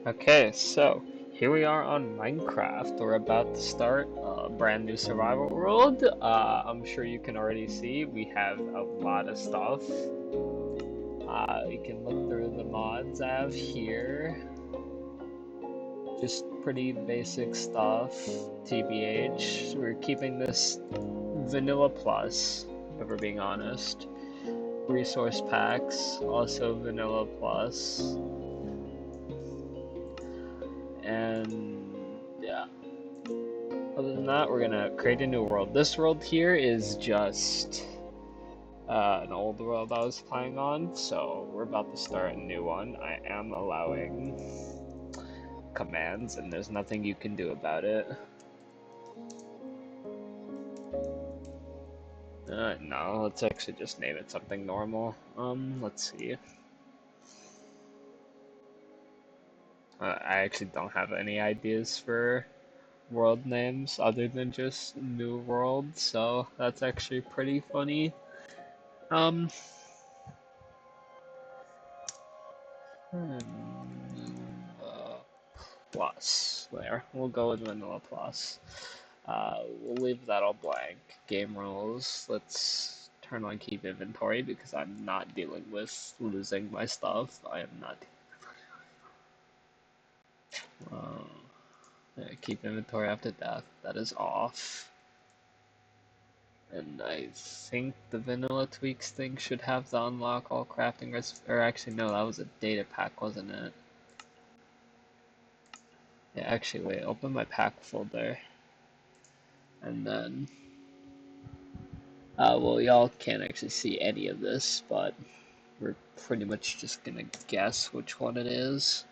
Okay, so here we are on Minecraft. We're about to start a brand new survival world. I'm sure you can already see we have a lot of stuff. You can look through the mods I have here. Just pretty basic stuff. TBH, we're keeping this vanilla plus, if we're being honest. Resource packs, also vanilla plus. And yeah. Other than that, we're gonna create a new world. This world here is just an old world I was playing on, so we're about to start a new one. I am allowing commands, and there's nothing you can do about it. No, let's actually just name it something normal. Let's see. I actually don't have any ideas for world names other than just new world, so that's actually pretty funny. Um, uh, plus there. We'll go with vanilla plus. We'll leave that all blank. Game rules. Let's turn on keep inventory because I'm not dealing with losing my stuff. I am not. Yeah, keep inventory after death. That is off. And I think the vanilla tweaks thing should have the unlock all crafting or actually no, that was a data pack, wasn't it? Yeah, actually wait, open my pack folder. And then well, y'all can't actually see any of this, but we're pretty much just gonna guess which one it is.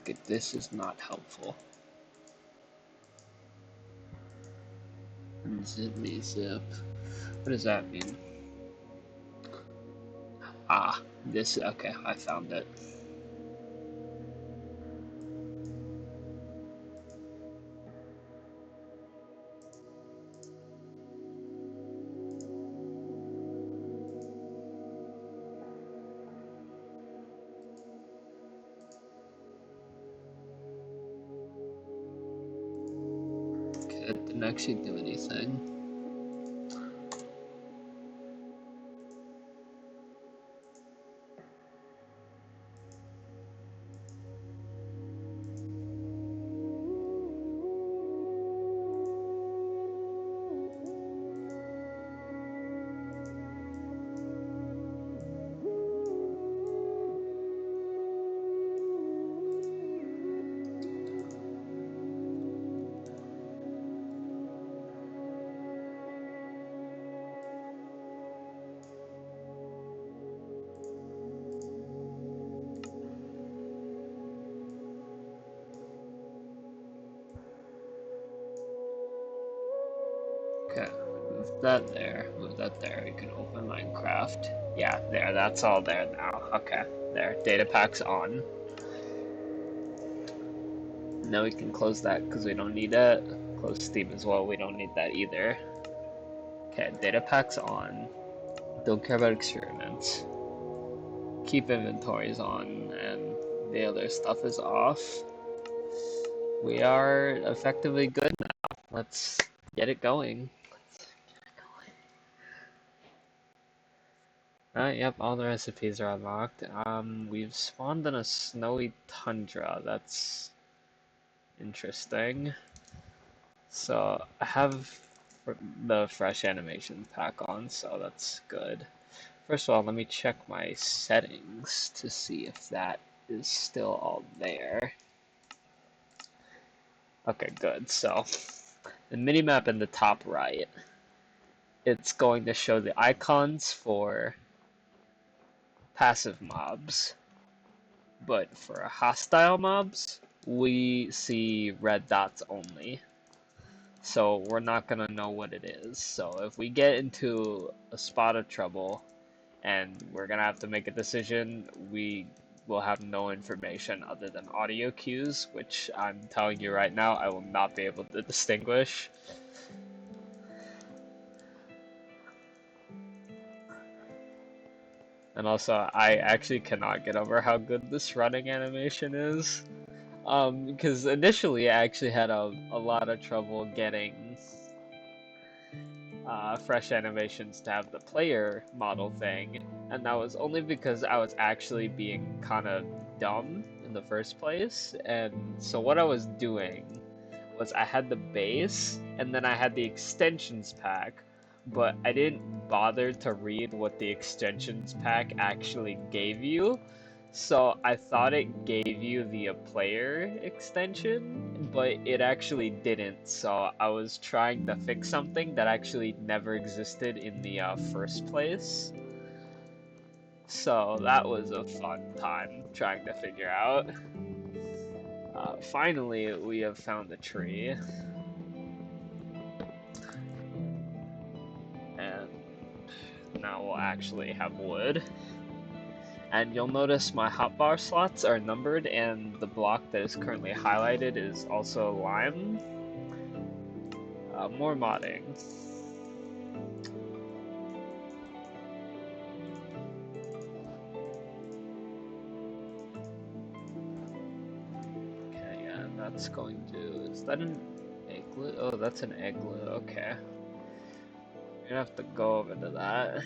Okay, this is not helpful. Unzip me zip. What does that mean? Ah, this, okay, I found it. Okay, it didn't actually do anything. Okay, move that there, move that there. We can open Minecraft. Yeah, there, that's all there now. Okay, there, data pack's on. Now we can close that because we don't need it. Close Steam as well, we don't need that either. Okay, data pack's on. Don't care about experiments. Keep inventories on, and the other stuff is off. We are effectively good now. Let's get it going. Alright, yep, all the recipes are unlocked. We've spawned in a snowy tundra. That's interesting. So I have the fresh animation pack on, so that's good. First of all, let me check my settings to see if that is still all there. Okay, good. So the minimap in the top right, it's going to show the icons for passive mobs, but for hostile mobs, we see red dots only. So we're not gonna know what it is. So if we get into a spot of trouble and we're gonna have to make a decision, we will have no information other than audio cues, which I'm telling you right now, I will not be able to distinguish. And also, I actually cannot get over how good this running animation is. Because initially I actually had a lot of trouble getting fresh animations to have the player model thing, and that was only because I was actually being kind of dumb in the first place. And so what I was doing was I had the base, and then I had the extensions pack, but I didn't bother to read what the extensions pack actually gave you. So I thought it gave you the player extension, but it actually didn't. So I was trying to fix something that actually never existed in the first place. So that was a fun time trying to figure out. Finally, we have found the tree. And now we'll actually have wood. And you'll notice my hotbar slots are numbered, and the block that is currently highlighted is also lime. More modding. Okay, yeah, and that's going to... Is that an igloo? Oh, that's an igloo, okay. You're gonna have to go over to that.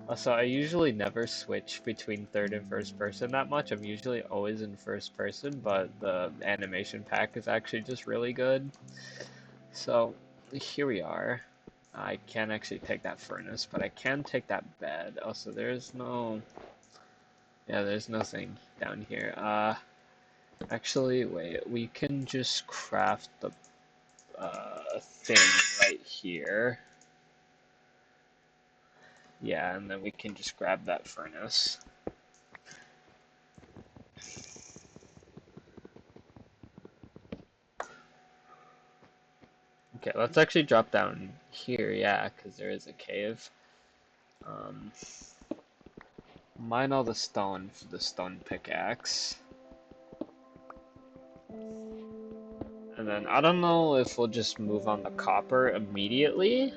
Also, I usually never switch between third and first person that much. I'm usually always in first person, but the animation pack is actually just really good. So, here we are. I can't actually take that furnace, but I can take that bed. Also, there's no... Yeah, there's nothing down here. Actually, wait, we can just craft the thing right here. Yeah, and then we can just grab that furnace. Okay, let's actually drop down here, yeah, because there is a cave. Mine all the stone for the stone pickaxe. And then I don't know if we'll just move on the copper immediately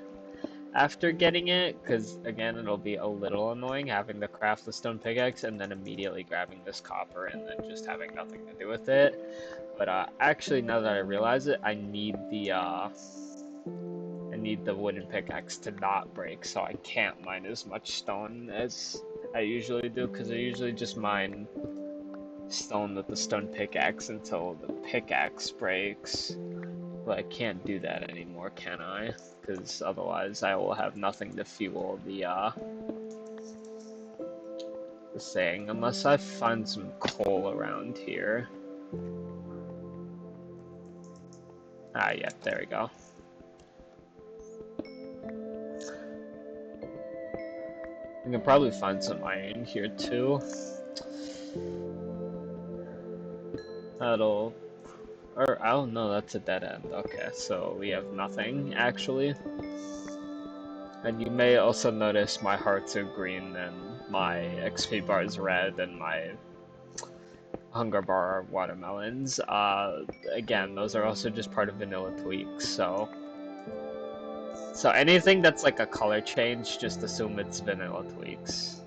after getting it, because again, it'll be a little annoying having to craft the stone pickaxe and then immediately grabbing this copper and then just having nothing to do with it. But actually, now that I realize it, I need the wooden pickaxe to not break, so I can't mine as much stone as I usually do, because I usually just mine stone with the stone pickaxe until the pickaxe breaks. But I can't do that anymore, can I? Because otherwise I will have nothing to fuel the thing, unless I find some coal around here. Ah, yeah, there we go. I can probably find some iron here too. That'll... Or, oh no, that's a dead end. Okay, so we have nothing, actually. And you may also notice my hearts are green and my XP bar is red and my hunger bar are watermelons. Again, those are also just part of vanilla tweaks, so... So anything that's like a color change, just assume it's vanilla tweaks.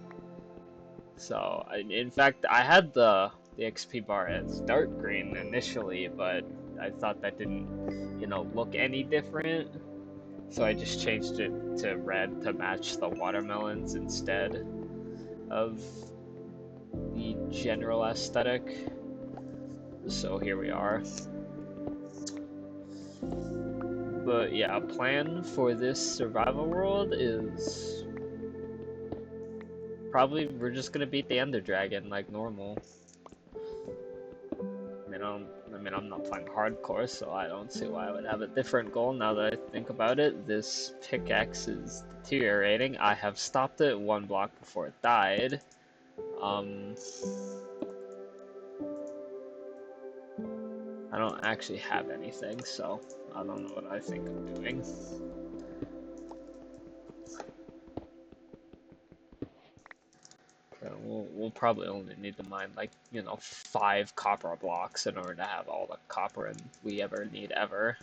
So, in fact, I had the XP bar as dark green initially, but I thought that didn't, you know, look any different. So I just changed it to red to match the watermelons instead of the general aesthetic. So here we are. But yeah, a plan for this survival world is probably we're just gonna beat the Ender Dragon like normal. I mean, I'm not playing hardcore, so I don't see why I would have a different goal now that I think about it. This pickaxe is deteriorating. I have stopped it one block before it died. I don't actually have anything, so I don't know what I think I'm doing. we'll probably only need to mine like, 5 copper blocks in order to have all the copper we ever need ever.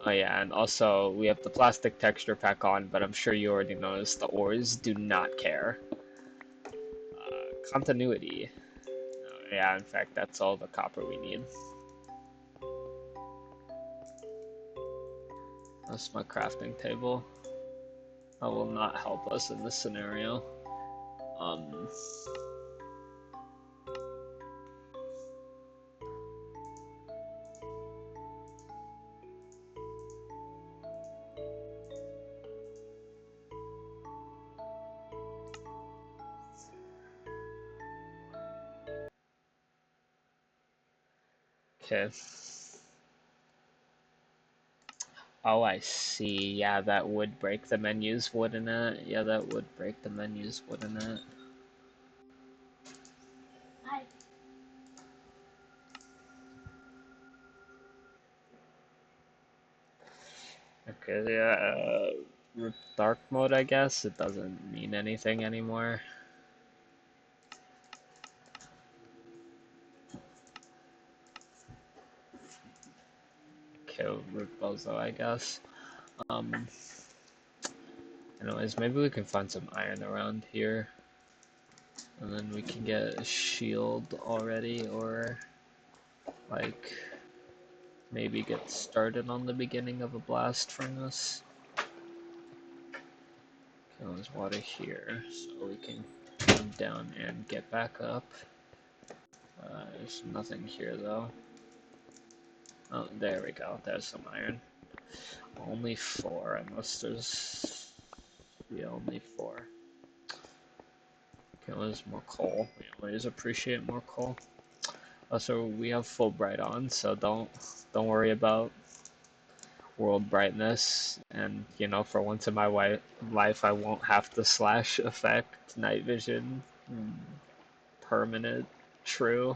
Oh yeah, and also we have the plastic texture pack on, but I'm sure you already noticed the ores do not care. Continuity. Oh, yeah, in fact, that's all the copper we need. That's my crafting table. That will not help us in this scenario. Okay. Oh, I see. Yeah, that would break the menus, wouldn't it? Yeah, that would break the menus, wouldn't it? Hi. Okay, yeah, with dark mode, I guess, it doesn't mean anything anymore. Okay, root bozo, I guess. Anyways, maybe we can find some iron around here. And then we can get a shield already, or like maybe get started on the beginning of a blast furnace. Okay, there's water here, so we can come down and get back up. There's nothing here though. Oh, there we go. There's some iron. Only 4, unless there's... Yeah, only 4. Okay, there's more coal. We always appreciate more coal. Also, we have full bright on, so don't worry about world brightness. And for once in my life, I won't have to slash effect night vision permanent true.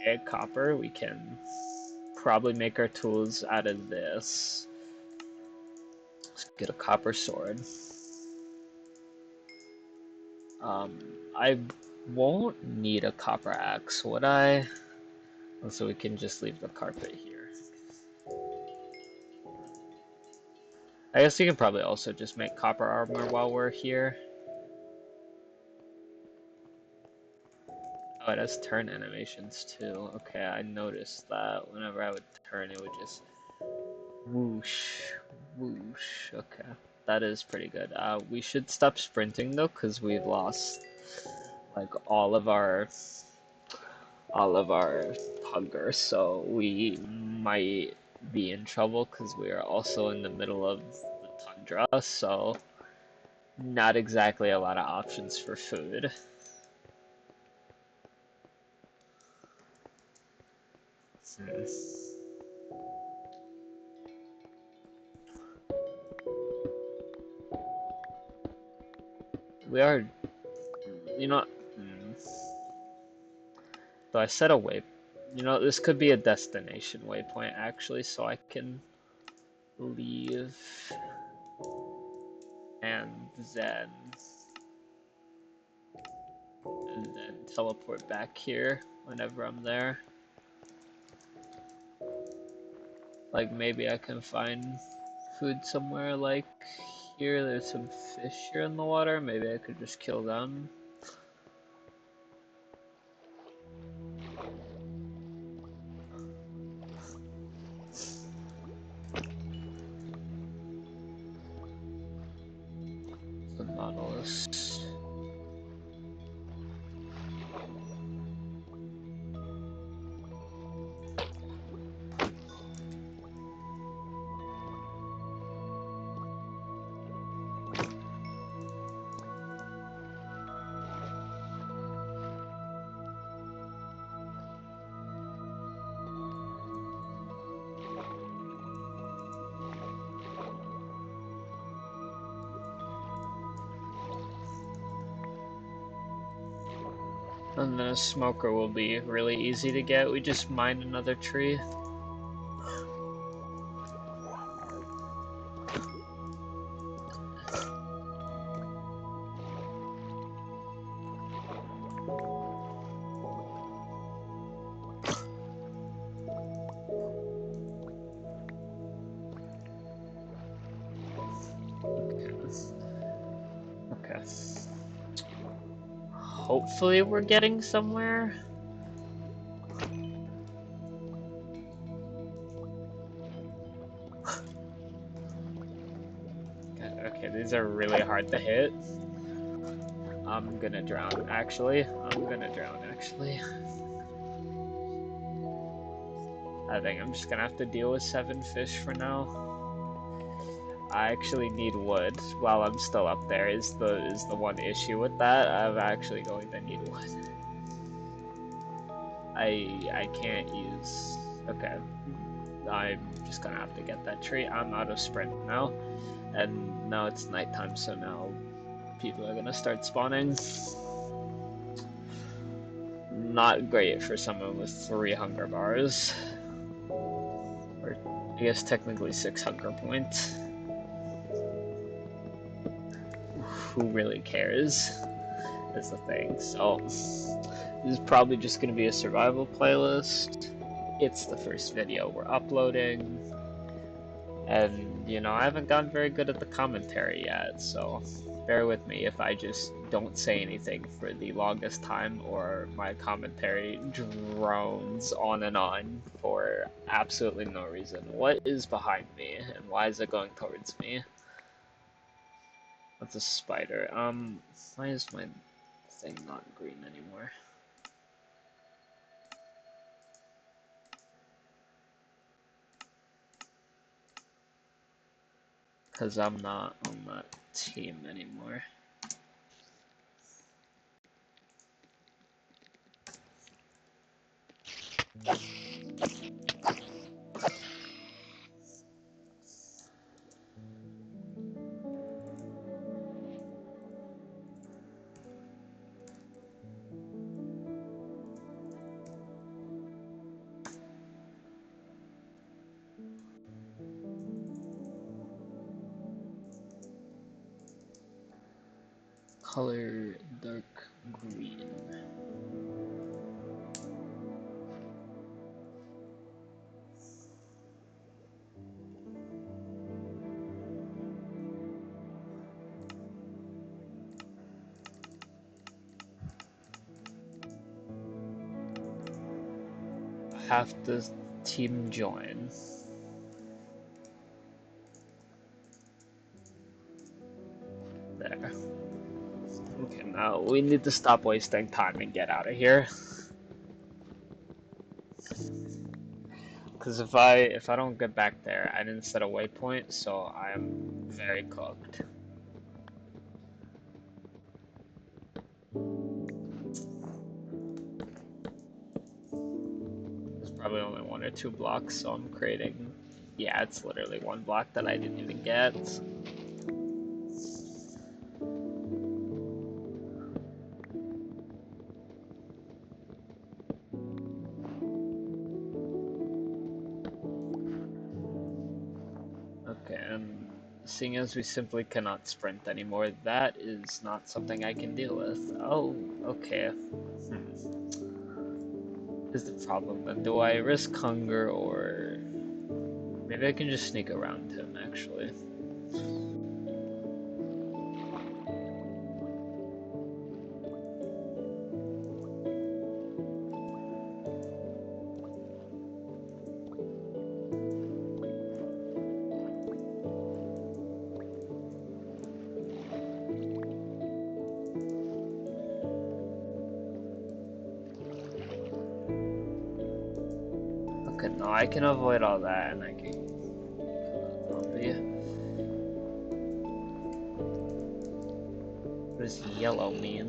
Okay, copper. We can probably make our tools out of this. Let's get a copper sword. I won't need a copper axe, would I? So we can just leave the carpet here. I guess you can probably also just make copper armor while we're here. Oh, it has turn animations too. Okay, I noticed that whenever I would turn, it would just whoosh, whoosh. Okay, that is pretty good. We should stop sprinting though, because we've lost like all of our hunger, so we might be in trouble because we are also in the middle of the tundra, so not exactly a lot of options for food. We are, you know, so I set a way, this could be a destination waypoint actually, so I can leave and then teleport back here whenever I'm there. Like maybe I can find food somewhere like here. There's some fish here in the water. Maybe I could just kill them. The Nautilus. And then a smoker will be really easy to get. We just mine another tree. Okay. Hopefully we're getting somewhere. Okay, these are really hard to hit. I'm gonna drown, actually. I think I'm just gonna have to deal with 7 fish for now. I actually need wood while I'm still up there is the one issue with that. I'm actually going to need wood. I can't use... Okay. I'm just gonna have to get that tree. I'm out of sprint now. And now it's nighttime, so now people are gonna start spawning. Not great for someone with 3 hunger bars. Or I guess technically 6 hunger points. Who really cares? Is the thing. So this is probably just gonna be a survival playlist. It's the first video we're uploading. And, you know, I haven't gotten very good at the commentary yet, so bear with me if I just don't say anything for the longest time or my commentary drones on and on for absolutely no reason. What is behind me, and why is it going towards me? That's a spider. Why is my thing not green anymore? Because I'm not on that team anymore. Color dark green. Have the team join. There. Okay, now we need to stop wasting time and get out of here. Because if I don't get back there, I didn't set a waypoint, so I am very cooked. There's probably only 1 or 2 blocks, so I'm creating... Yeah, it's literally 1 block that I didn't even get. Okay, and seeing as we simply cannot sprint anymore, that is not something I can deal with. Oh, okay. Is the problem then? Do I risk hunger, or maybe I can just sneak around him actually? Okay, no, I can avoid all that, and I can What does yellow mean?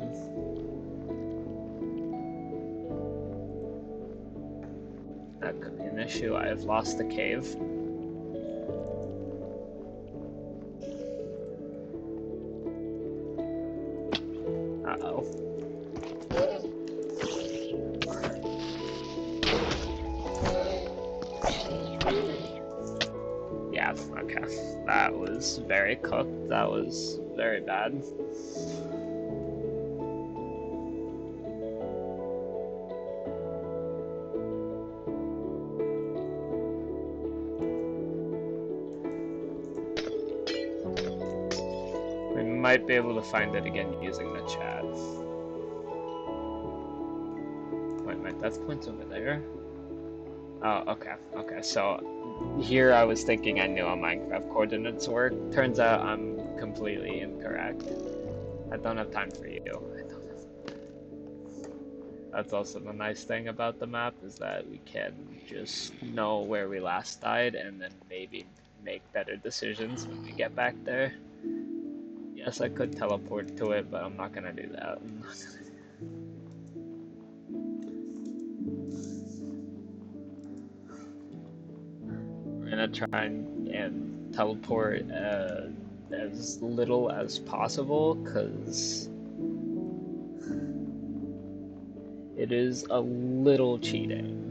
That could be an issue. I have lost the cave. Uh-oh. okay. That was very cooked. That was very bad. We might be able to find it again using the chat. Wait, my death point's over there? Oh, okay, okay, so here I was thinking I knew how Minecraft coordinates work. Turns out I'm completely incorrect. I don't have time for you. That's also the nice thing about the map, is that we can just know where we last died and then maybe make better decisions when we get back there. Yes, I could teleport to it, but I'm not gonna do that. We're gonna try and teleport as little as possible, because it is a little cheating.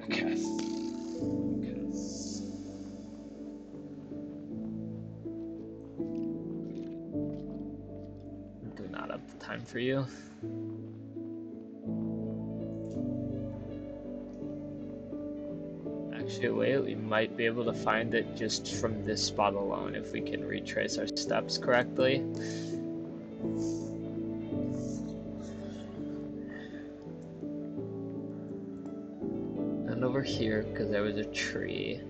Okay. Do not have time for you. Actually, wait, we might be able to find it just from this spot alone if we can retrace our steps correctly. And over here, because there was a tree.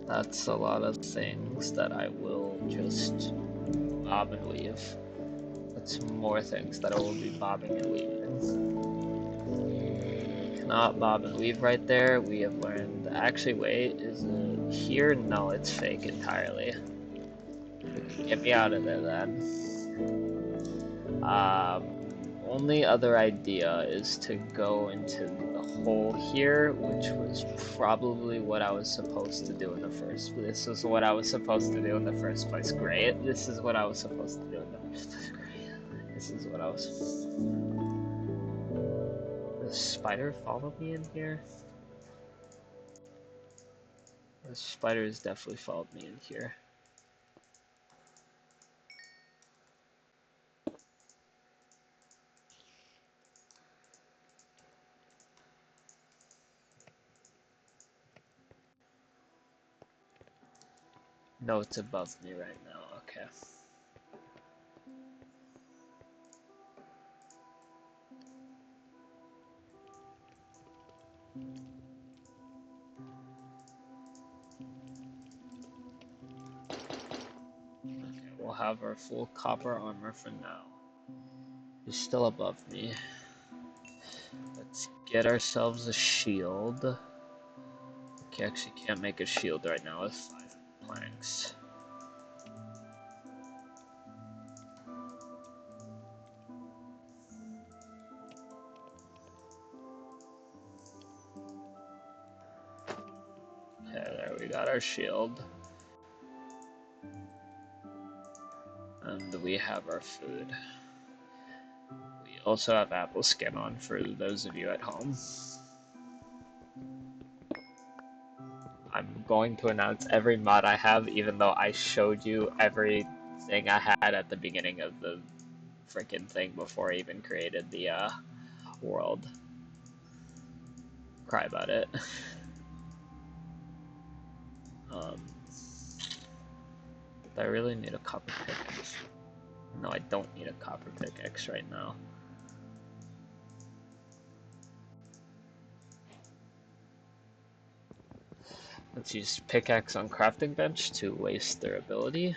That's a lot of things that I will just bob and weave. That's more things that I will be bobbing and weaving. Cannot bob and weave right there. We have learned. Actually, wait, is it here? No, it's fake entirely. Get me out of there then. Only other idea is to go into the hole here, which was probably what I was supposed to do in the first place. This is what I was supposed to do in the first place. Great. This is what I was supposed to do in the first place. Great. This is what I was supposed to do. The spider followed me in here? The spiders definitely followed me in here. No, it's above me right now. Okay. Okay, we'll have our full copper armor for now. He's still above me. Let's get ourselves a shield. Okay, actually can't make a shield right now with 5 planks. Okay, there we got our shield. And we have our food. We also have apple skin on for those of you at home. I'm going to announce every mod I have, even though I showed you everything I had at the beginning of the freaking thing before I even created the world. Cry about it. I really need a copper pickaxe. No, I don't need a copper pickaxe right now. Let's use pickaxe on crafting bench to waste their ability,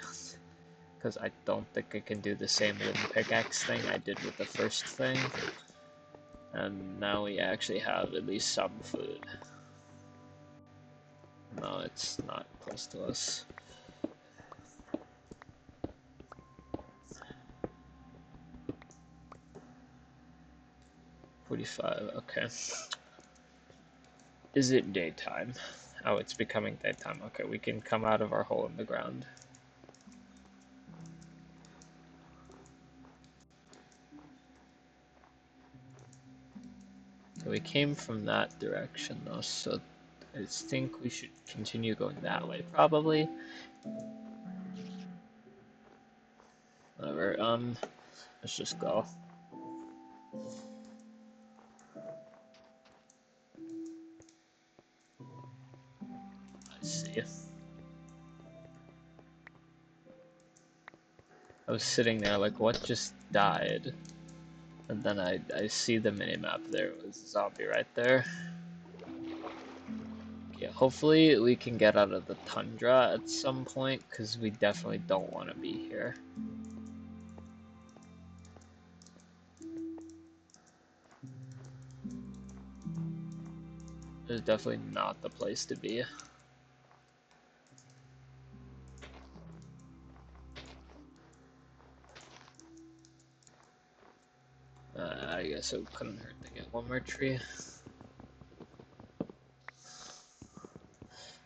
because I don't think I can do the same wooden pickaxe thing I did with the first thing. And now we actually have at least some food. No, it's not close to us. $45, okay. Is it daytime? Oh, it's becoming daytime. Okay, we can come out of our hole in the ground. So we came from that direction though, so I think we should continue going that way, probably. Whatever, let's just go. I see. I was sitting there like, what just died? And then I see the minimap there. It was a zombie right there. Yeah, hopefully we can get out of the tundra at some point, because we definitely don't want to be here. It's definitely not the place to be. I guess it couldn't hurt to get one more tree.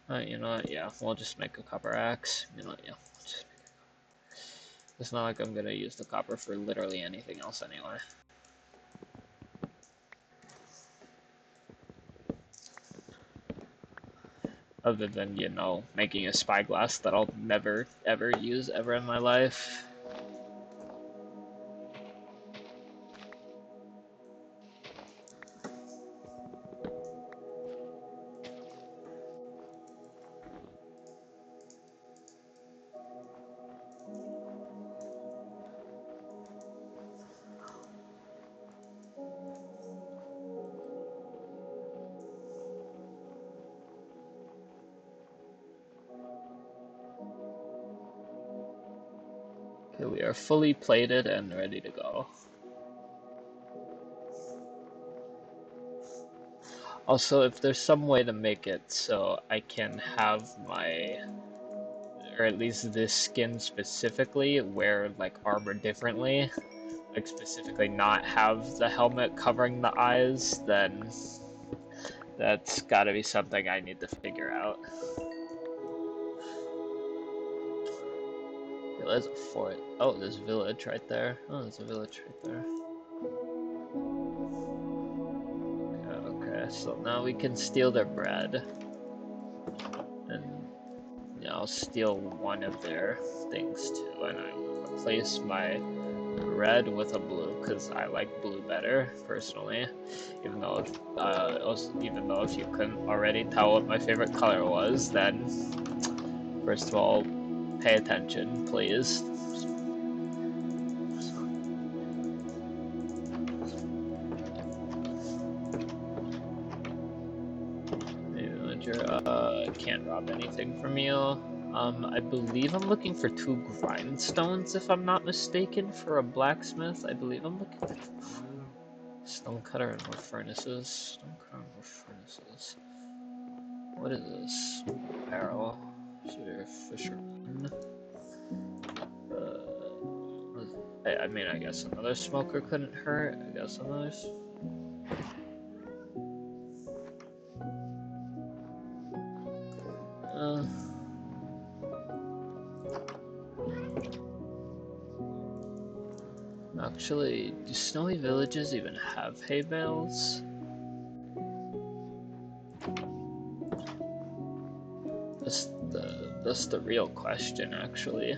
You know what? Yeah, we'll just make a copper axe. You know what? Yeah. It's not like I'm gonna use the copper for literally anything else anyway. Other than, you know, making a spyglass that I'll never ever use ever in my life. Okay, we are fully plated and ready to go. Also, if there's some way to make it so I can have my, or at least this skin specifically, wear like armor differently, like specifically not have the helmet covering the eyes, then that's gotta be something I need to figure out. Okay, there's a fort. Oh, there's a village right there. Oh, there's a village right there. Okay, so now we can steal their bread. And yeah, I'll steal one of their things too, and I will replace my red with a blue because I like blue better personally. Even though if you couldn't already tell what my favorite color was, then first of all, pay attention, please. Can't rob anything from you. I believe I'm looking for 2 grindstones, if I'm not mistaken, for a blacksmith. I believe I'm looking for stone cutter and more furnaces. Stone cutter and more furnaces. What is this? Barrel. Shooter, fisherman. I mean, I guess another smoker couldn't hurt. I guess another. Actually, do snowy villages even have hay bales? That's the real question, actually.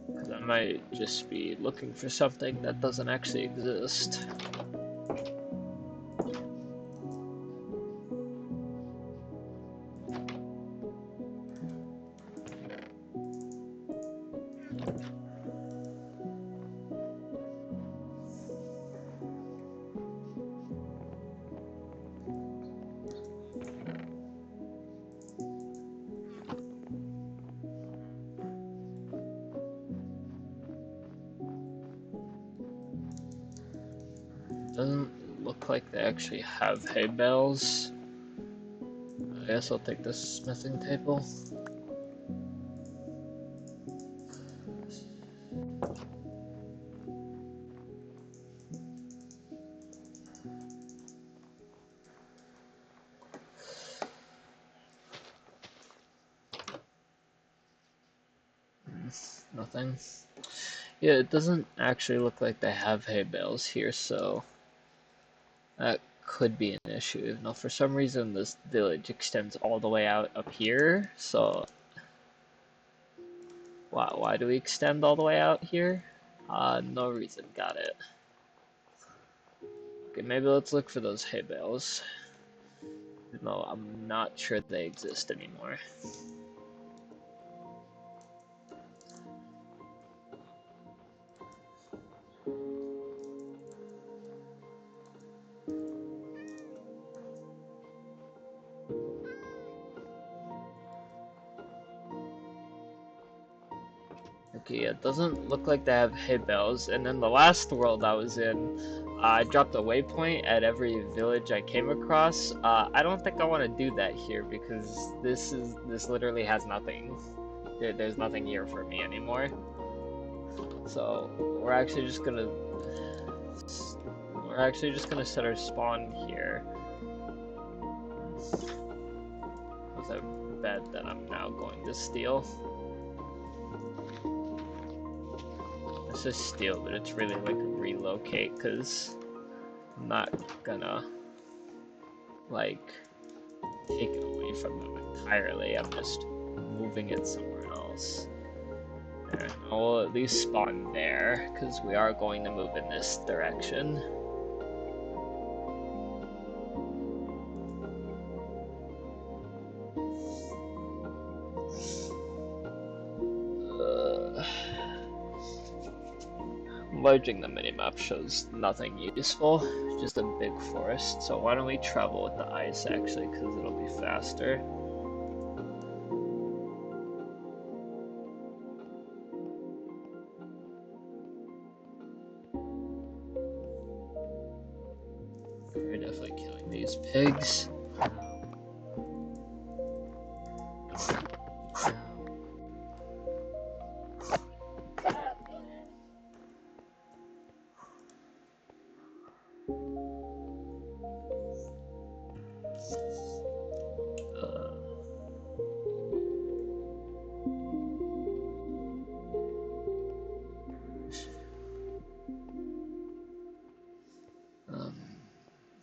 Because I might just be looking for something that doesn't actually exist. Doesn't look like they actually have hay bales. I guess I'll take this smithing table. Nothing. Yeah, it doesn't actually look like they have hay bales here, so that could be an issue. Even though for some reason this village extends all the way out up here, so why do we extend all the way out here? No reason. Got it. Okay, maybe let's look for those hay bales. No, I'm not sure they exist anymore. Okay, it doesn't look like they have hay bales. And then the last world I was in, I dropped a waypoint at every village I came across. I don't think I want to do that here because this literally has nothing. There's nothing here for me anymore. So we're actually just gonna set our spawn here with a bed that I'm now going to steal. This is steal, but it's really like relocate because I'm not gonna like take it away from them entirely. I'm just moving it somewhere else. And I'll at least spawn there because we are going to move in this direction. Enlarging the minimap shows nothing useful, just a big forest. So why don't we travel with the ice actually, because it'll be faster. We're definitely killing these pigs.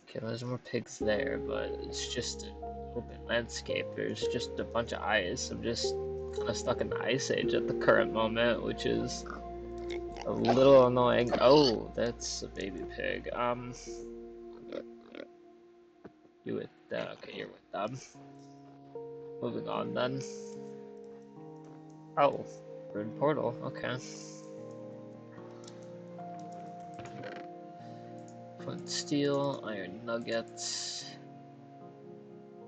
Okay, there's more pigs there, but it's just an open landscape. There's just a bunch of ice. I'm just kind of stuck in the ice age at the current moment, which is a little annoying. Oh, that's a baby pig. You with okay, you're with them. Moving on then. Oh, we're in Portal, okay. Flint steel, iron nuggets.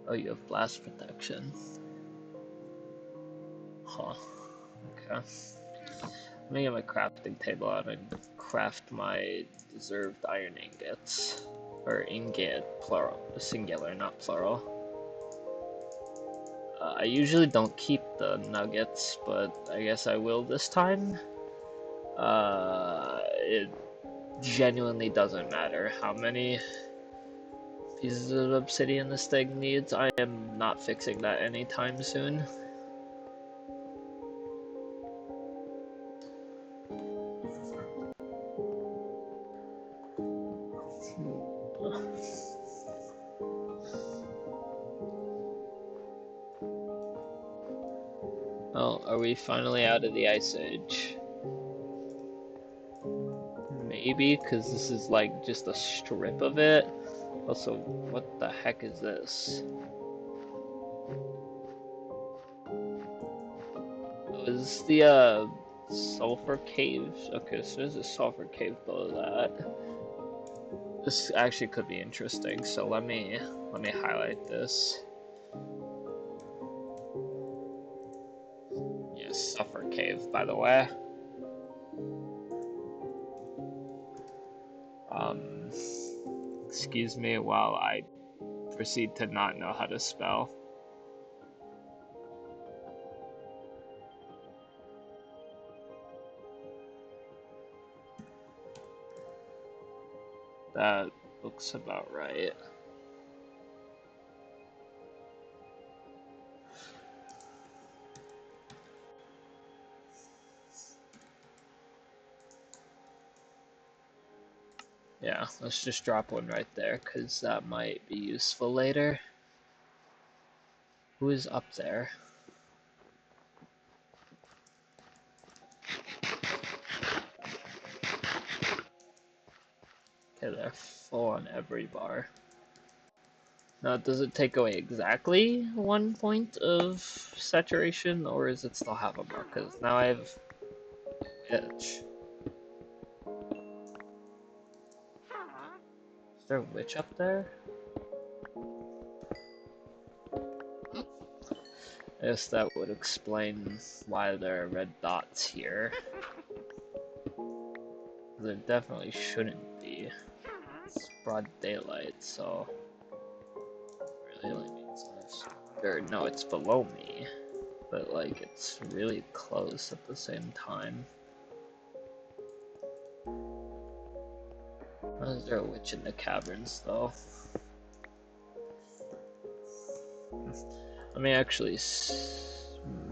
Oh, you have blast protection. Huh. Okay. Let me get my crafting table out and craft my deserved iron ingots. Or ingot, plural. Singular, not plural. I usually don't keep the nuggets, but I guess I will this time. It genuinely doesn't matter how many pieces of obsidian this thing needs. I am not fixing that anytime soon. Oh, are we finally out of the Ice Age? Maybe, because this is like just a strip of it. Also, what the heck is this? Oh, is this the sulfur caves? Okay, so there's a sulfur cave below that. This actually could be interesting, so let me highlight this. Yes, sulfur cave, by the way. Excuse me while I proceed to not know how to spell. That looks about right. Yeah, let's just drop one right there, because that might be useful later. Who is up there? Okay, they're full on every bar. Now, does it take away exactly 1 point of saturation, or does it still have a mark? Because now I have itch. Is there a witch up there? I guess that would explain why there are red dots here. There definitely shouldn't be. It's broad daylight, so really only means no, it's below me, but like it's really close at the same time. Is there a witch in the caverns though? Let me actually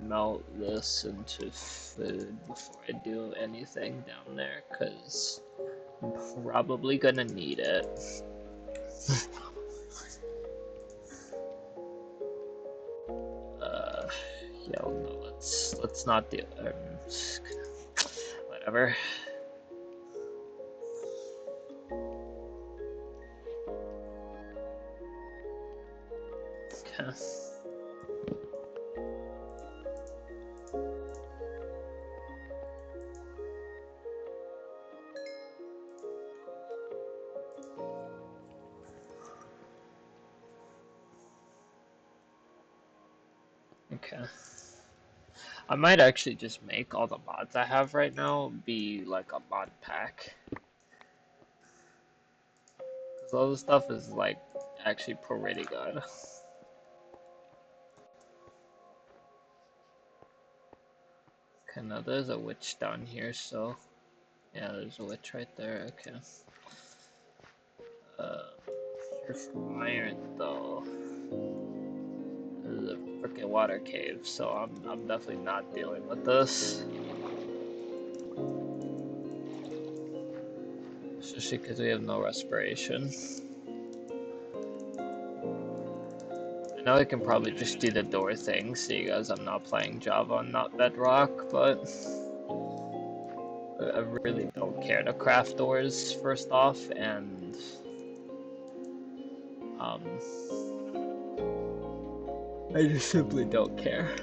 melt this into food before I do anything down there, because I'm probably gonna need it. Yeah, no, let's not do. Whatever. Okay. Okay. I might actually just make all the mods I have right now be like a mod pack. Because all the stuff is like actually pretty good. Okay, now there's a witch down here, so yeah, there's a witch right there. Okay. Here's from iron though. There's a freaking water cave, so I'm definitely not dealing with this. Especially because we have no respiration. I know I can probably just do the door thing, see you guys I'm not playing Java, not Bedrock, but I really don't care to craft doors first off, and I just simply don't care.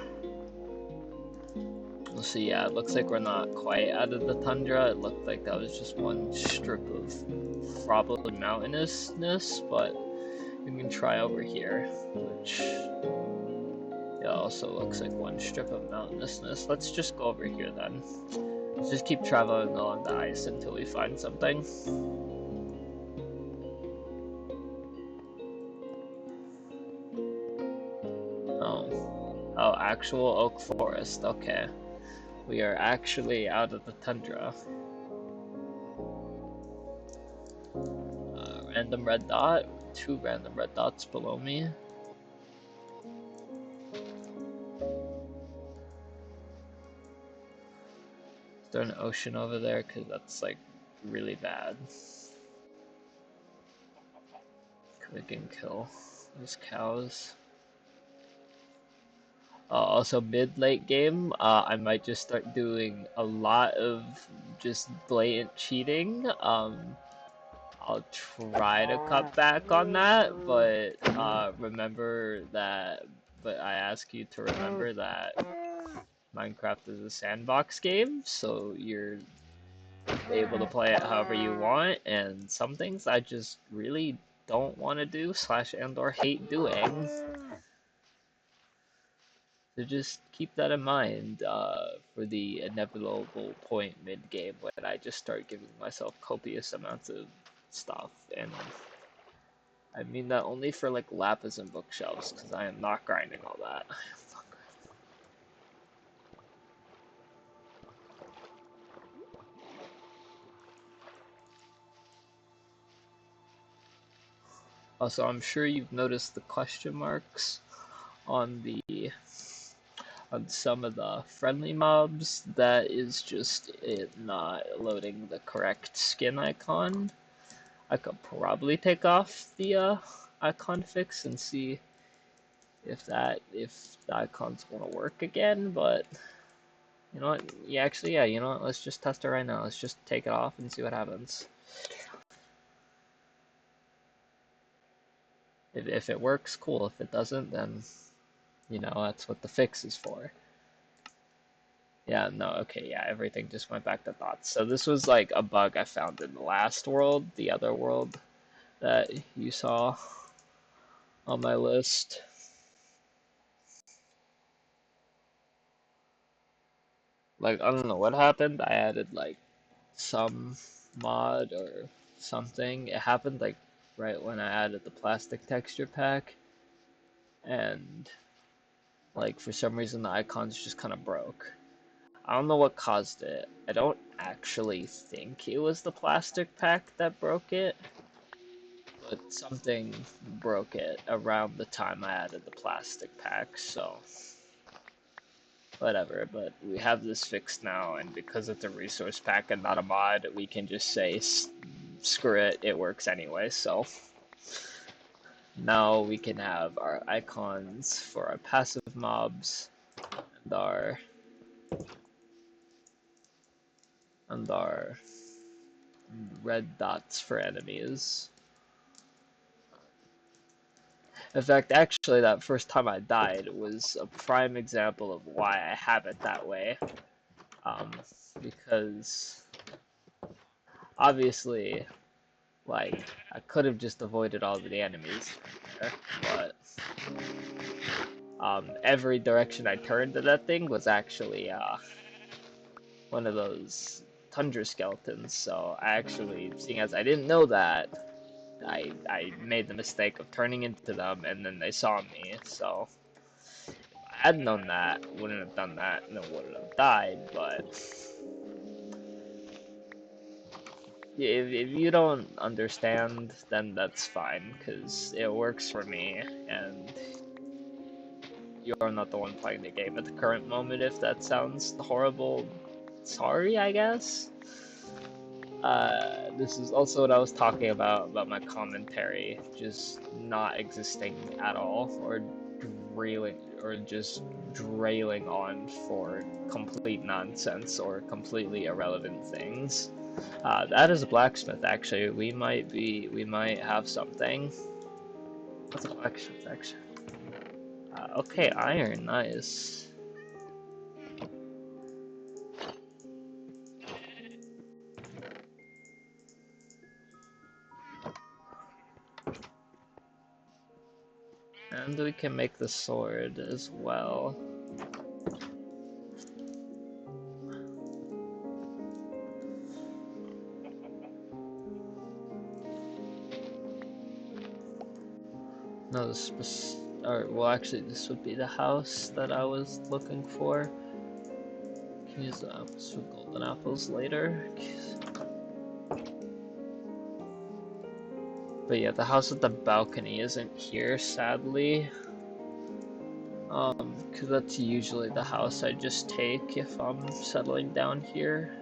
So yeah, it looks like we're not quite out of the tundra. It looked like that was just one strip of probably mountainousness, but we can try over here, which yeah, also looks like one strip of mountainousness. Let's just go over here then. Let's just keep traveling along the ice until we find something. Oh, actual oak forest. Okay. We are actually out of the tundra. Random red dot. 2 random red dots below me. Is there an ocean over there? Because that's like really bad. We can kill those cows. Also, mid-late game, I might just start doing a lot of just blatant cheating. I'll try to cut back on that, but remember that. But I ask you to remember that Minecraft is a sandbox game, so you're able to play it however you want, and some things I just really don't want to do / and or hate doing. So just keep that in mind for the inevitable point mid-game when I just start giving myself copious amounts of stuff. And I mean that only for like lapis and bookshelves, because I am not grinding all that. Also, I'm sure you've noticed the question marks on some of the friendly mobs. That is just it not loading the correct skin icon. I could probably take off the icon fix and see if the icons want to work again, but you know what? Yeah, actually, yeah, you know what? Let's just test it right now. Let's just take it off and see what happens. If it works, cool. If it doesn't, then you know that's what the fix is for. Yeah, no, okay, yeah, everything just went back to dots. So this was like a bug I found in the last world, the other world that you saw on my list. Like, I don't know what happened. I added like some mod or something. It happened like right when I added the plastic texture pack, and like for some reason the icons just kind of broke. I don't know what caused it. I don't actually think it was the plastic pack that broke it, but something broke it around the time I added the plastic pack, so whatever. But we have this fixed now, and because it's a resource pack and not a mod, we can just say screw it, it works anyway, so now we can have our icons for our passive mobs and our red dots for enemies. In fact, actually, that first time I died was a prime example of why I have it that way. Because obviously, like, I could have just avoided all of the enemies there, but every direction I turned to that thing was actually one of those Tundra skeletons. So I actually, seeing as I didn't know that, I made the mistake of turning into them, and then they saw me. So if I had known that, wouldn't have done that, and then wouldn't have died. But if you don't understand, then that's fine, because it works for me, and you're not the one playing the game at the current moment. If that sounds horrible, sorry, I guess. This is also what I was talking about my commentary just not existing at all, or just drailing on for complete nonsense or completely irrelevant things. That is a blacksmith, actually. We might have something. What's a blacksmith, actually? Okay, iron, nice. And we can make the sword as well. No, well, actually, this would be the house that I was looking for. Can use the apples for golden apples later. But yeah, the house with the balcony isn't here, sadly. Because that's usually the house I just take if I'm settling down here.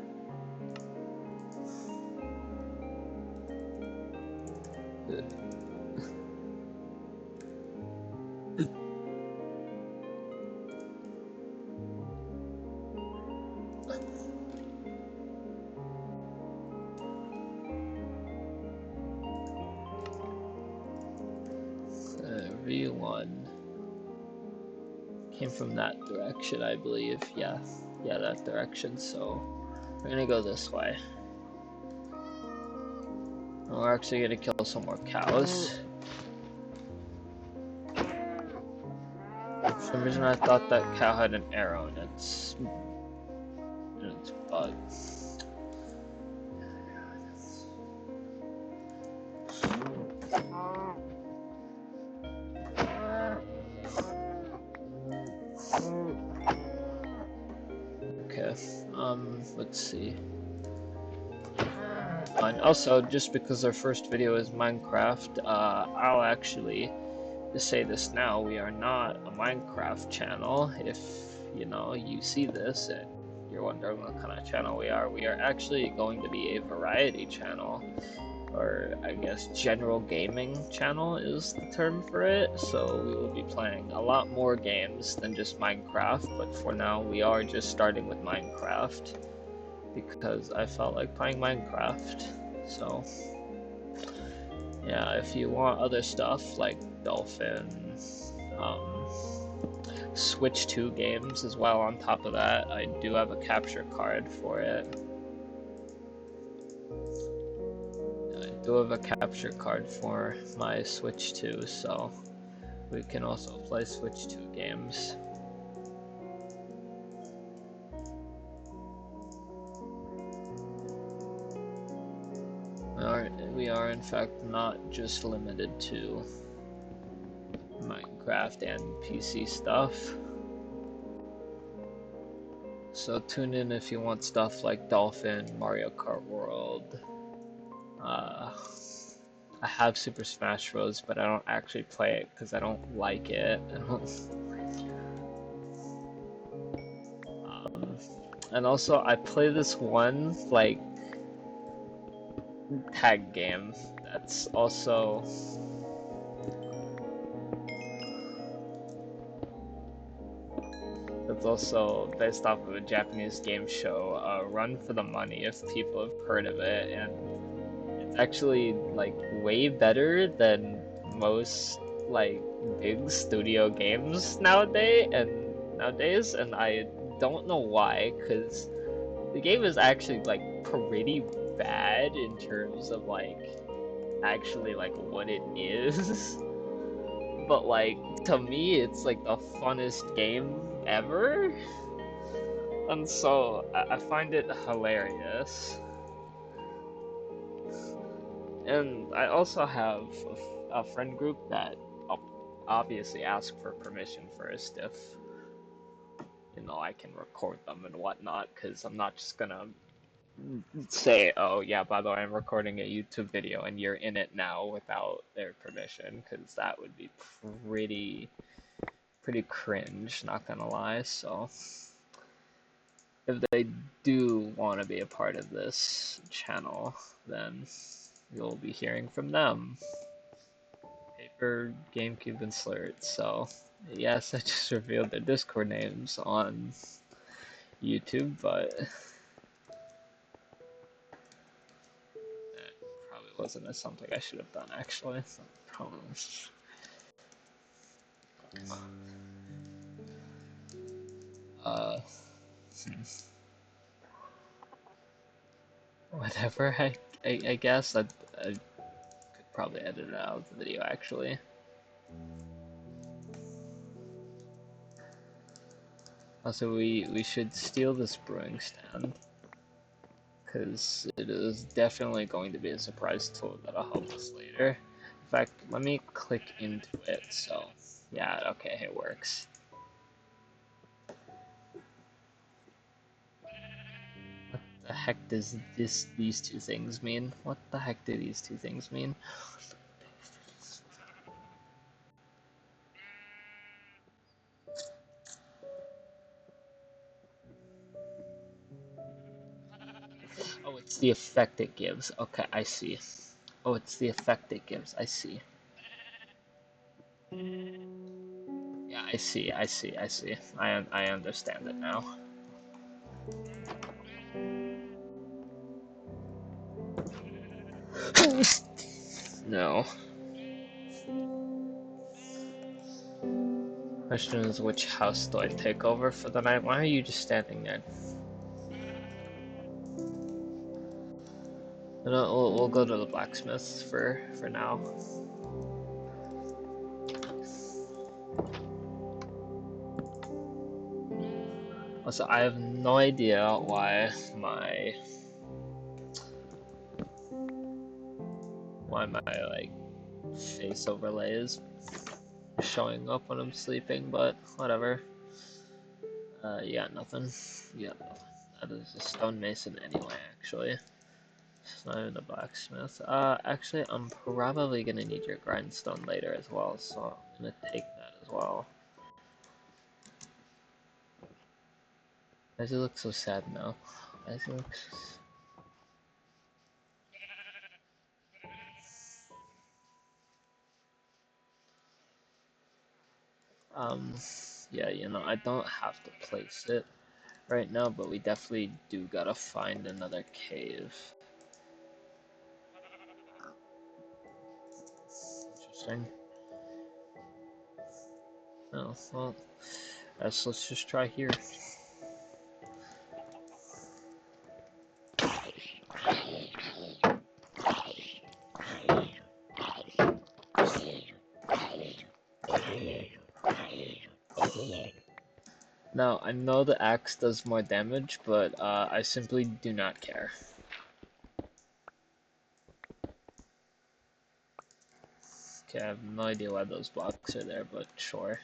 V1 came from that direction, I believe. Yeah, that direction. So we're gonna go this way. And we're actually gonna kill some more cows. For some reason, I thought that cow had an arrow in its butt. Okay, let's see. And also, just because our first video is Minecraft, I'll actually just say this now, we are not a Minecraft channel. If, you know, you see this and you're wondering what kind of channel we are actually going to be a variety channel. or I guess general gaming channel is the term for it. So we will be playing a lot more games than just Minecraft, but for now we are just starting with Minecraft because I felt like playing Minecraft. So yeah, if you want other stuff like Dolphin, um, Switch 2 games as well on top of that, I do have a capture card for it. I do have a capture card for my Switch 2, so we can also play Switch 2 games. We are in fact not just limited to Minecraft and PC stuff. So tune in if you want stuff like Dolphin, Mario Kart World. I have Super Smash Bros, but I don't actually play it because I don't like it. And also, I play this one like tag game that's also based off of a Japanese game show, Run for the Money, if people have heard of it, and it's actually like way better than most like big studio games nowadays, and I don't know why, because the game is actually like pretty bad in terms of like actually like what it is. But like to me it's like the funnest game ever. And so I find it hilarious. And I also have a friend group that obviously ask for permission first if, you know, I can record them and whatnot, because I'm not just gonna say, oh yeah, by the way, I'm recording a YouTube video and you're in it now without their permission, because that would be pretty cringe, not gonna lie. So if they do want to be a part of this channel, then you'll be hearing from them. Paper, GameCube, and Slurt. So yes, I just revealed their Discord names on YouTube, but probably wasn't something I should have done actually. Probably. Uh, whatever. I guess I could probably edit it out of the video actually. Also, we should steal this brewing stand, because it is definitely going to be a surprise tool that'll help us later. In fact, let me click into it. So yeah, okay, it works. What the heck does these two things mean? What the heck do these two things mean? Oh, it's the effect it gives. Okay, I see. Oh, it's the effect it gives. I see. Yeah, I see. I understand it now. No. Question is, which house do I take over for the night? Why are you just standing there? No, we'll go to the blacksmith for now. Also, I have no idea why my like face overlay is showing up when I'm sleeping, but whatever. You got nothing. You got nothing. That is a stonemason anyway, actually. It's not even a blacksmith. Actually, I'm probably gonna need your grindstone later as well, so I'm gonna take that as well. Why does it look so sad now? Why does it look so... Um, yeah, you know, I don't have to place it right now, but we definitely do gotta find another cave. Interesting. Oh, well, let's just try here. Now, I know the axe does more damage, but I simply do not care. Okay, I have no idea why those blocks are there, but sure.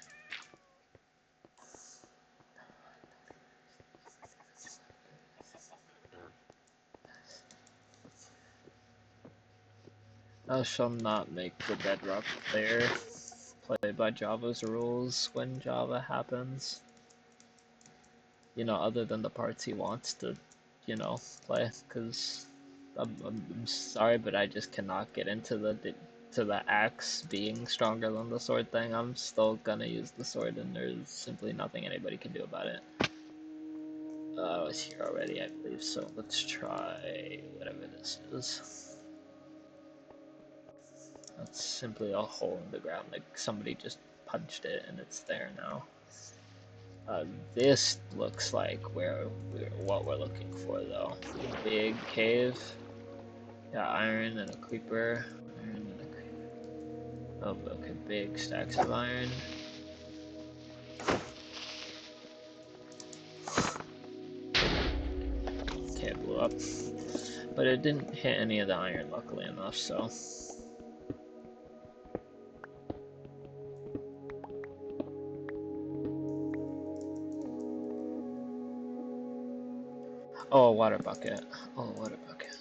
I shall not make the bedrock player play by Java's rules when Java happens. You know, other than the parts he wants to, you know, play, because I'm sorry, but I just cannot get into the axe being stronger than the sword thing. I'm still gonna use the sword, and there's simply nothing anybody can do about it. I was here already, I believe, so let's try whatever this is. That's simply a hole in the ground, like somebody just punched it and it's there now. This looks like what we're looking for, though. Big cave. Yeah, iron and a creeper. Iron and a creeper. Oh, okay, big stacks of iron. Okay, it blew up. But it didn't hit any of the iron, luckily enough, so. Oh, a water bucket. Oh, a water bucket.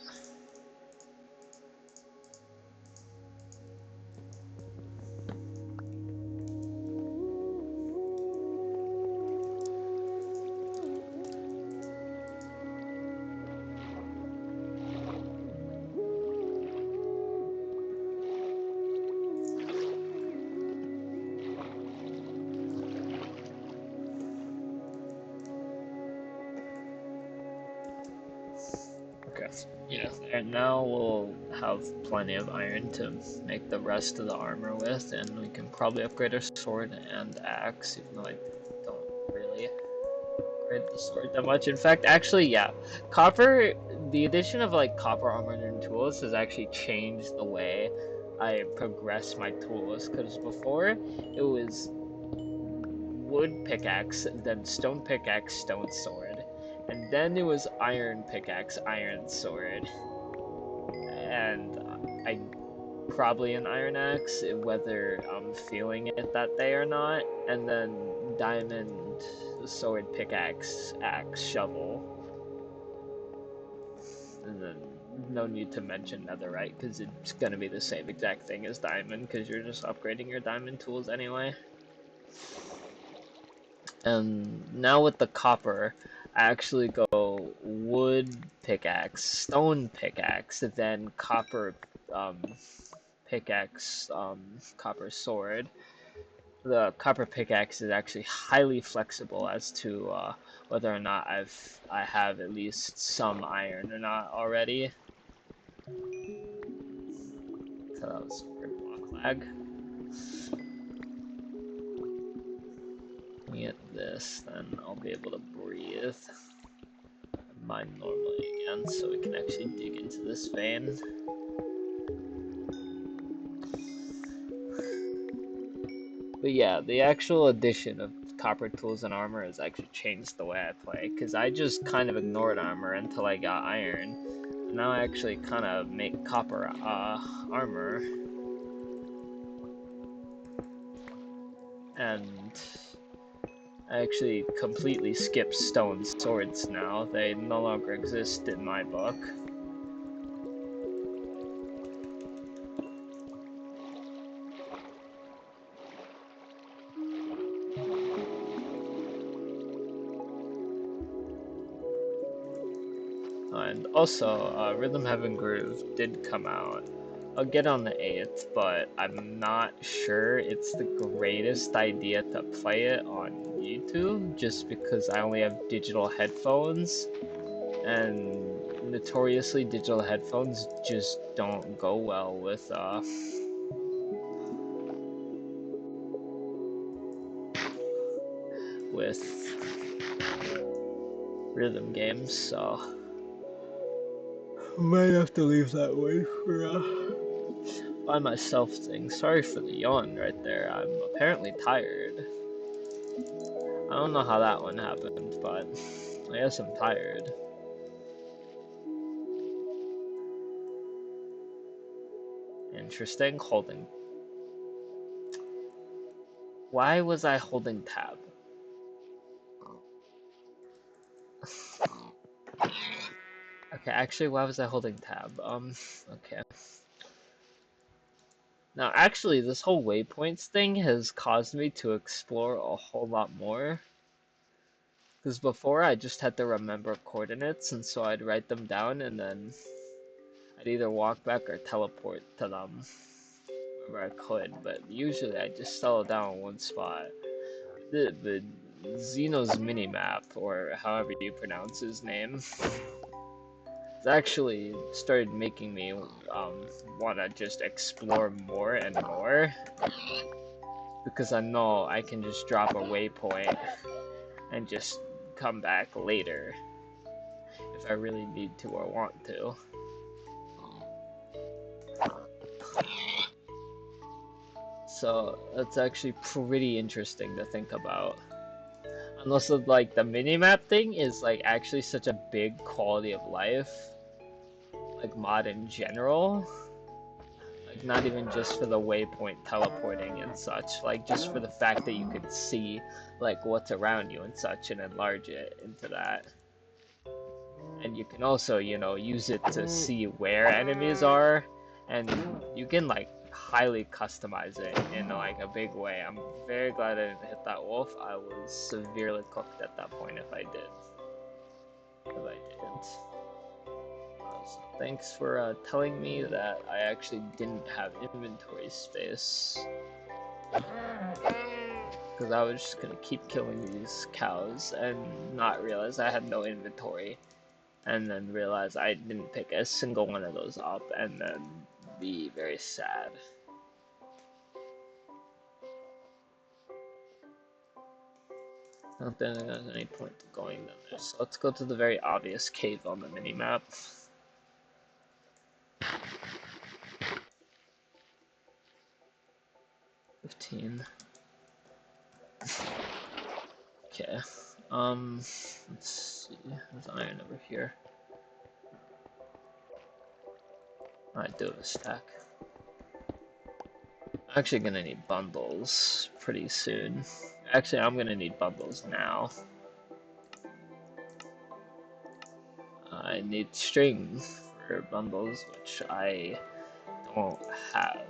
Okay. Yeah, and now we'll have plenty of iron to make the rest of the armor with, and we can probably upgrade our sword and axe, even though I don't really upgrade the sword that much. In fact, actually, yeah, copper, the addition of like copper armor and tools has actually changed the way I progress my tools, because before it was wood pickaxe, then stone pickaxe, stone sword, and then it was iron pickaxe, iron sword, and I probably an iron axe, whether I'm feeling it that day or not, and then diamond sword pickaxe, axe, shovel, and then no need to mention netherite because it's gonna be the same exact thing as diamond because you're just upgrading your diamond tools anyway. And now with the copper, I actually go wood pickaxe, stone pickaxe, then copper um, pickaxe, copper sword. The copper pickaxe is actually highly flexible as to whether or not I have at least some iron or not already. So that was weird block lag. Get this, then I'll be able to breathe. Mine normally again, so we can actually dig into this vein. But yeah, the actual addition of copper tools and armor has actually changed the way I play, because I just kind of ignored armor until I got iron. Now I actually kind of make copper armor. And I actually completely skip stone swords now. They no longer exist in my book. And also, Rhythm Heaven Groove did come out I'll get on the 8th, but I'm not sure it's the greatest idea to play it on YouTube, just because I only have digital headphones, and notoriously digital headphones just don't go well with rhythm games, so might have to leave that way for by myself thing. Sorry for the yawn right there. I'm apparently tired. I don't know how that one happened, but I guess I'm tired. Interesting. Holding. Why was I holding tab? Okay, actually, why was I holding tab? Okay. Now, actually, this whole waypoints thing has caused me to explore a whole lot more. Because before, I just had to remember coordinates, and so I'd write them down, and then I'd either walk back or teleport to them wherever I could. But usually, I just settle down in one spot. The Xeno's minimap, or however you pronounce his name, it's actually started making me want to just explore more and more, because I know I can just drop a waypoint and just come back later if I really need to or want to. So that's actually pretty interesting to think about. Unless like the minimap thing is like actually such a big quality of life, like mod in general. Like not even just for the waypoint teleporting and such, like just for the fact that you could see like what's around you and such and enlarge it into that. And you can also, you know, use it to see where enemies are, and you can like highly customize it in like a big way. I'm very glad I didn't hit that wolf. I was severely cooked at that point if I did. If I didn't. So thanks for telling me that I actually didn't have inventory space. Because I was just gonna keep killing these cows and not realize I had no inventory. And then realize I didn't pick a single one of those up, and then be very sad. I don't think there's any point to going down there. So let's go to the very obvious cave on the minimap. $15. Okay. Let's see. There's iron over here. I do have a stack. I'm actually gonna need bundles pretty soon. Actually, I'm gonna need bundles now. I need string for bundles, which I don't have.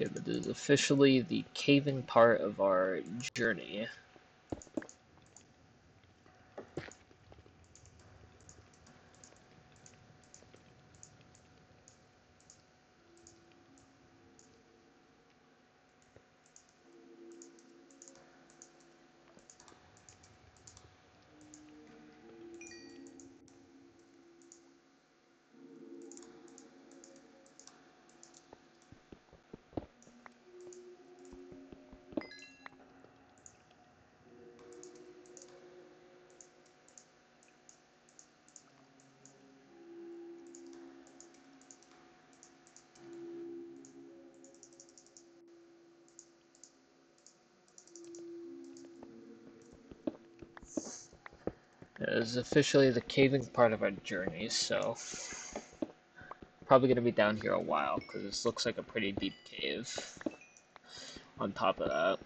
Okay, but this is officially the caving part of our journey. is officially the caving part of our journey, so probably gonna be down here a while because this looks like a pretty deep cave. On top of that,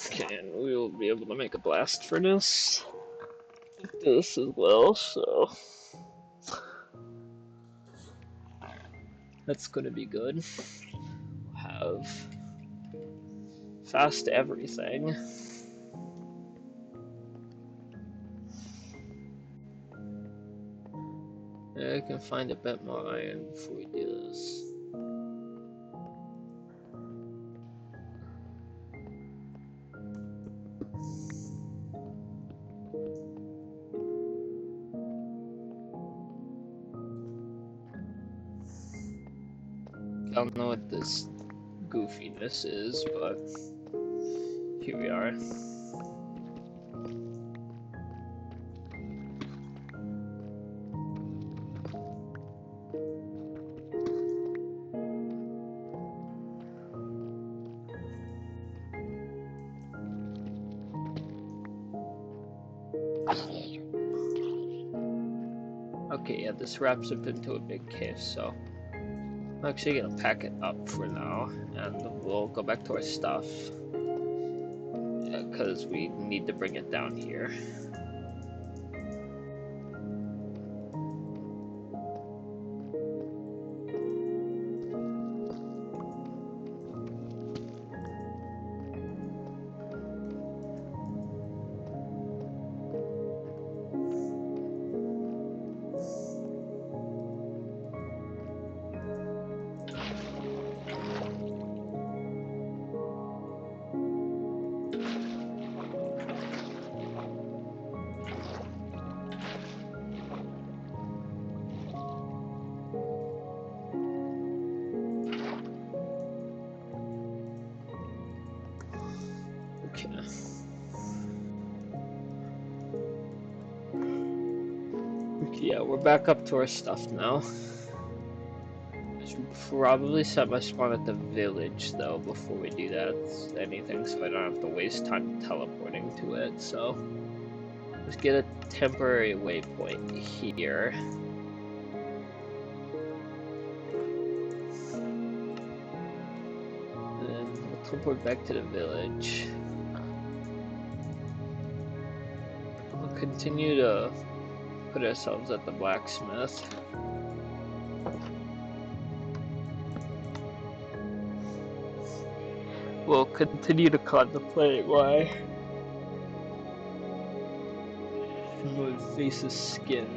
okay, and we will be able to make a blast furnace with this as well, so that's gonna be good. We'll have fast everything. I can find a bit more iron before we do this. I don't know what this goofiness is, but here we are. Okay, yeah, this wraps up into a big cave, so I'm actually gonna pack it up for now, and we'll go back to our stuff, because we need to bring it down here. Okay. Yeah, we're back up to our stuff now. I should probably set my spawn at the village, though, before we do that anything, so I don't have to waste time teleporting to it, so let's get a temporary waypoint here. And then we'll teleport back to the village. We'll continue to put ourselves at the blacksmith. We'll continue to contemplate why my face's skin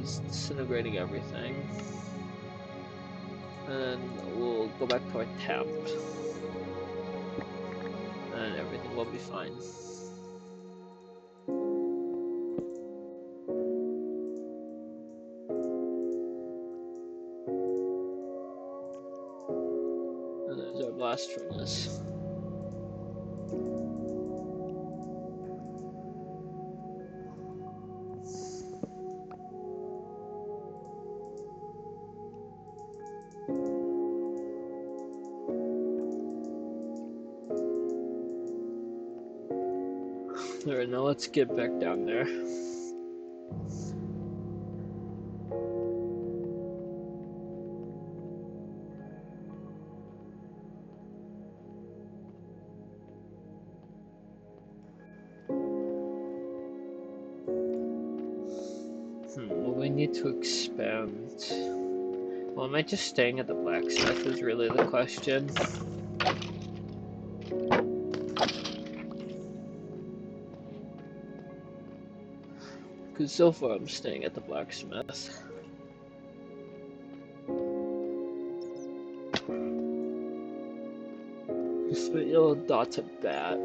is disintegrating everything. And we'll go back to our temp. And everything will be fine. And there's our blast furnace. Alright, now let's get back down there. Well, we need to expand. Well, am I just staying at the blacksmith is really the question. Because so far I'm staying at the Blacksmith. Sweet little dots of bat.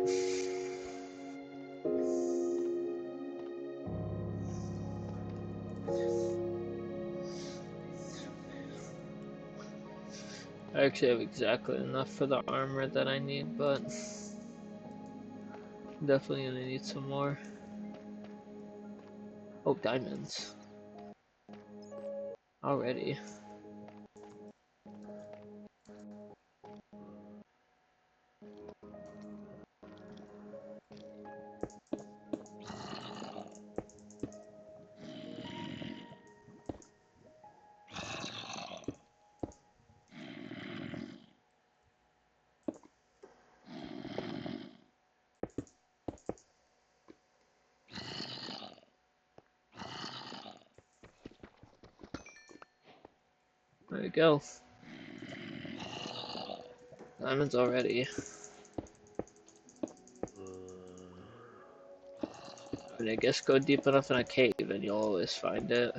I actually have exactly enough for the armor that I need, but definitely gonna need some more. Oh, diamonds. Already. There we go. Diamonds already. I mean, I guess go deep enough in a cave and you'll always find it.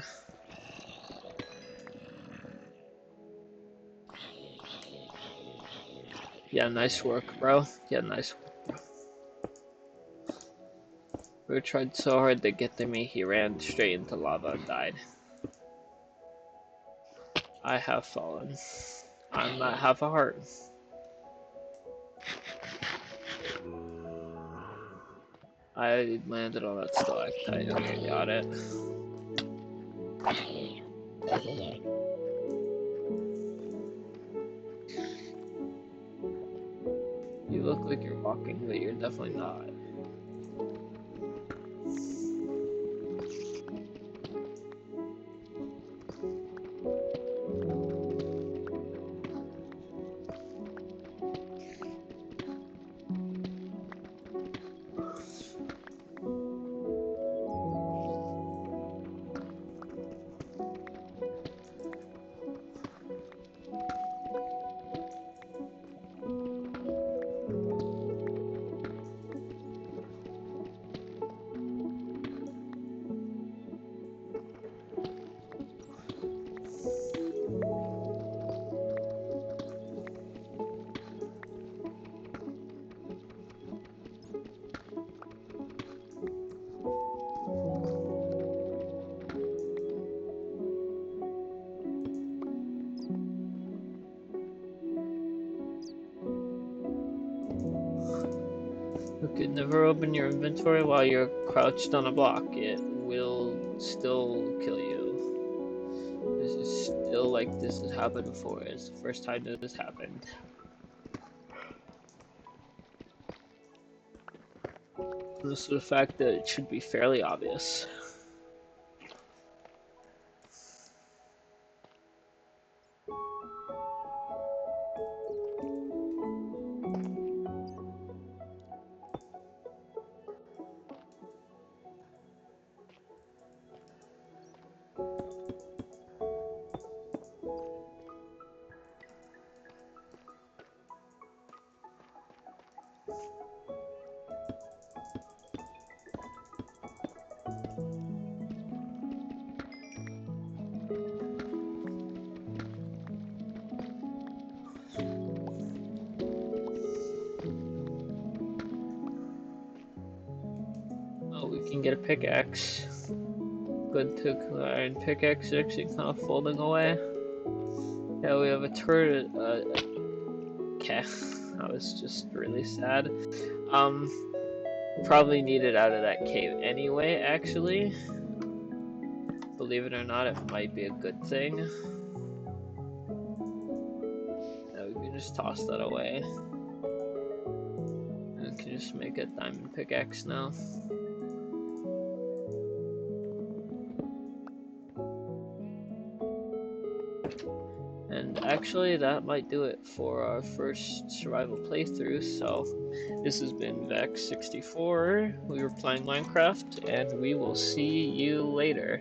Yeah, nice work, bro. Yeah, nice work, bro. We tried so hard to get to me, he ran straight into lava and died. I have fallen. I'm not half a heart. I landed on that stalactite. Okay, got it. You look like you're walking, but you're definitely not. Okay, never open your inventory while you're crouched on a block. It will still kill you. This is still like this has happened before. It's the first time that this happened. This is the fact that it should be fairly obvious. Oh, we can get a pickaxe. Good to iron pickaxe actually kind of folding away. Yeah, we have a turret. Okay, that was just really sad. Probably needed out of that cave anyway, actually. Believe it or not, it might be a good thing. Yeah, we can just toss that away. And we can just make a diamond pickaxe now. And actually, that might do it for our first survival playthrough. So, this has been Vex64. We were playing Minecraft, and we will see you later.